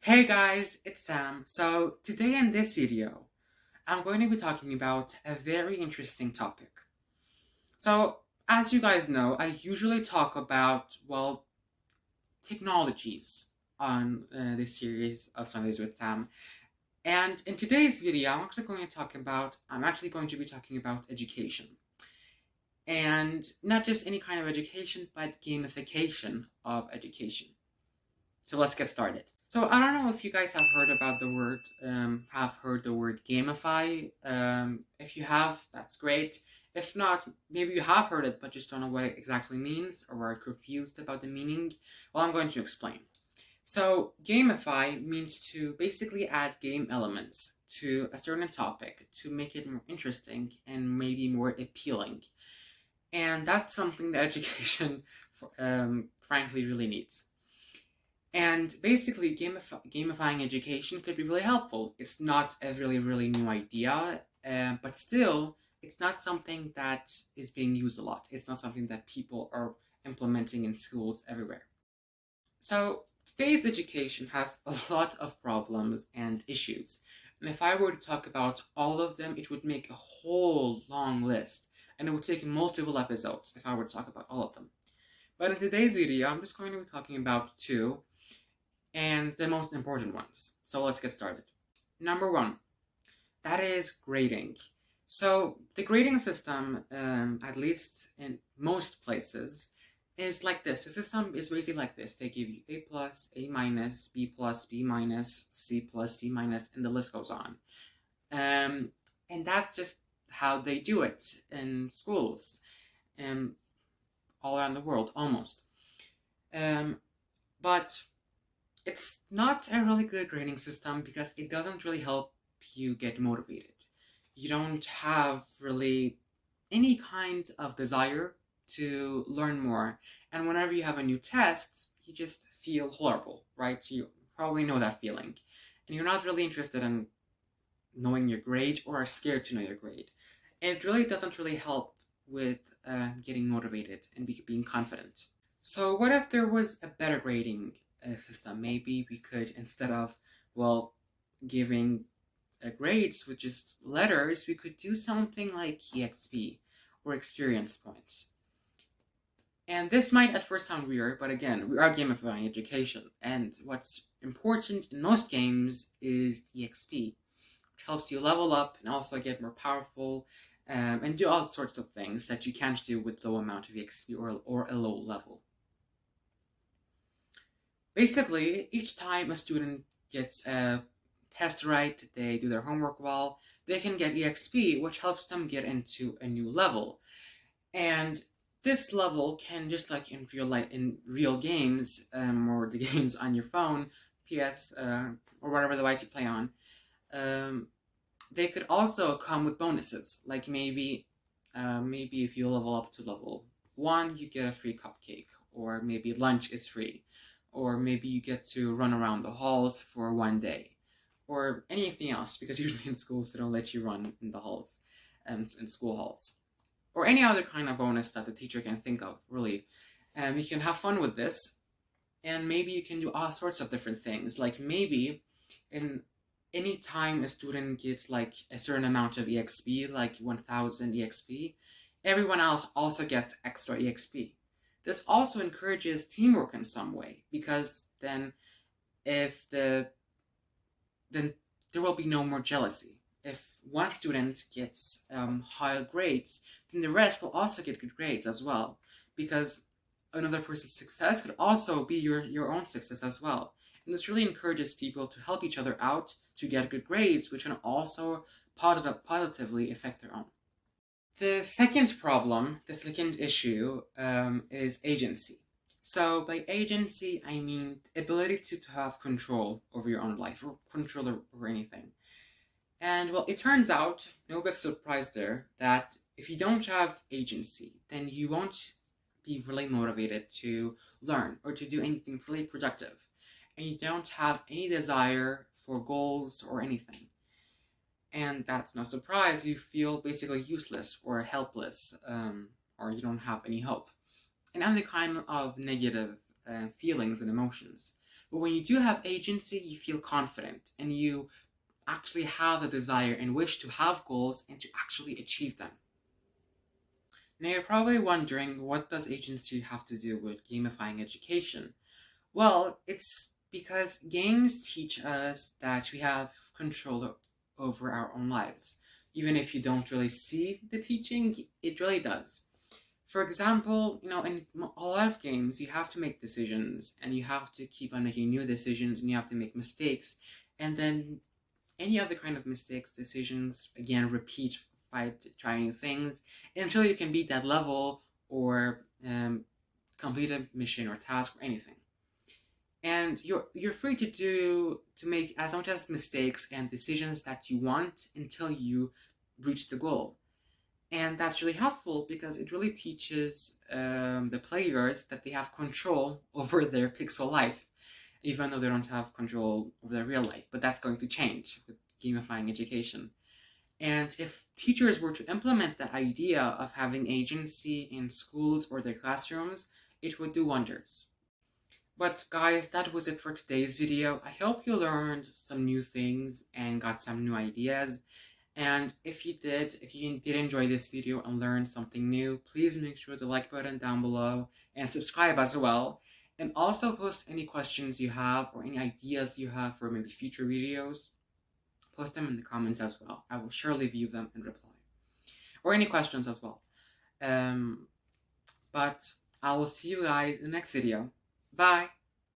Hey guys, it's Sam. So today in this video, I'm going to be talking about a very interesting topic. So as you guys know, I usually talk about, technologies on this series of Sundays with Sam. And in today's video, I'm actually going to be talking about education. And not just any kind of education, but gamification of education. So let's get started. So I don't know if you guys have heard about the word gamify. If you have, that's great. If not, maybe you have heard it, but just don't know what it exactly means or are confused about the meaning. Well, I'm going to explain. So gamify means to basically add game elements to a certain topic to make it more interesting and maybe more appealing. And that's something that education, frankly, really needs. And basically, gamifying education could be really helpful. It's not a really new idea, but still, it's not something that is being used a lot. It's not something that people are implementing in schools everywhere. So today's education has a lot of problems and issues. And if I were to talk about all of them, it would make a whole long list. And it would take multiple episodes if I were to talk about all of them. But in today's video, I'm just going to be talking about two, and the most important ones. So let's get started. Number one, that is grading. So the grading system, at least in most places, is like this. The system is basically like this. They give you A plus, A minus, B plus, B minus, C plus, C minus, and the list goes on. And that's just how they do it in schools, all around the world, almost. But it's not a really good grading system because it doesn't really help you get motivated. You don't have really any kind of desire to learn more. And whenever you have a new test, you just feel horrible, right? You probably know that feeling. And you're not really interested in knowing your grade or are scared to know your grade. And it really doesn't really help with getting motivated and being confident. So what if there was a better grading system? Maybe we could, instead of, giving grades with just letters, we could do something like EXP, or experience points. And this might at first sound weird, but again, we are gamifying education, and what's important in most games is EXP, which helps you level up and also get more powerful, and do all sorts of things that you can't do with low amount of EXP or a low level. Basically, each time a student gets a test right, they do their homework well, they can get EXP, which helps them get into a new level. And this level can, just like in real games, or the games on your phone, PS, or whatever device you play on, they could also come with bonuses. Like maybe if you level up to level 1, you get a free cupcake, or maybe lunch is free. Or maybe you get to run around the halls for 1 day, or anything else, because usually in schools they don't let you run in the halls, in school halls, or any other kind of bonus that the teacher can think of, really. You can have fun with this, and maybe you can do all sorts of different things, like maybe in any time a student gets like a certain amount of EXP, like 1000 EXP, everyone else also gets extra EXP. This also encourages teamwork in some way, because then there will be no more jealousy. If one student gets higher grades, then the rest will also get good grades as well, because another person's success could also be your own success as well. And this really encourages people to help each other out to get good grades, which can also positively affect their own. The second issue, is agency. So by agency, I mean the ability to have control over your own life, or control over anything. And well, it turns out, no big surprise there, that if you don't have agency, then you won't be really motivated to learn or to do anything really productive. And you don't have any desire for goals or anything. And that's no surprise, you feel basically useless or helpless, or you don't have any hope. And any kind of negative feelings and emotions. But when you do have agency, you feel confident and you actually have the desire and wish to have goals and to actually achieve them. Now you're probably wondering, what does agency have to do with gamifying education? Well, it's because games teach us that we have control over our own lives. Even if you don't really see the teaching, it really does. For example, in a lot of games, you have to make decisions, and you have to keep on making new decisions, and you have to make mistakes, and then any other kind of mistakes, decisions, again, repeat, fight, try new things, until you can beat that level or complete a mission or task or anything. And you're free to make as much as mistakes and decisions that you want until you reach the goal. And that's really helpful because it really teaches the players that they have control over their pixel life, even though they don't have control over their real life. But that's going to change with gamifying education. And if teachers were to implement that idea of having agency in schools or their classrooms, it would do wonders. But guys, that was it for today's video. I hope you learned some new things and got some new ideas. And if you did enjoy this video and learn something new, please make sure to like button down below and subscribe as well. And also post any questions you have or any ideas you have for maybe future videos. Post them in the comments as well. I will surely view them and reply. Or any questions as well. But I will see you guys in the next video. Bye!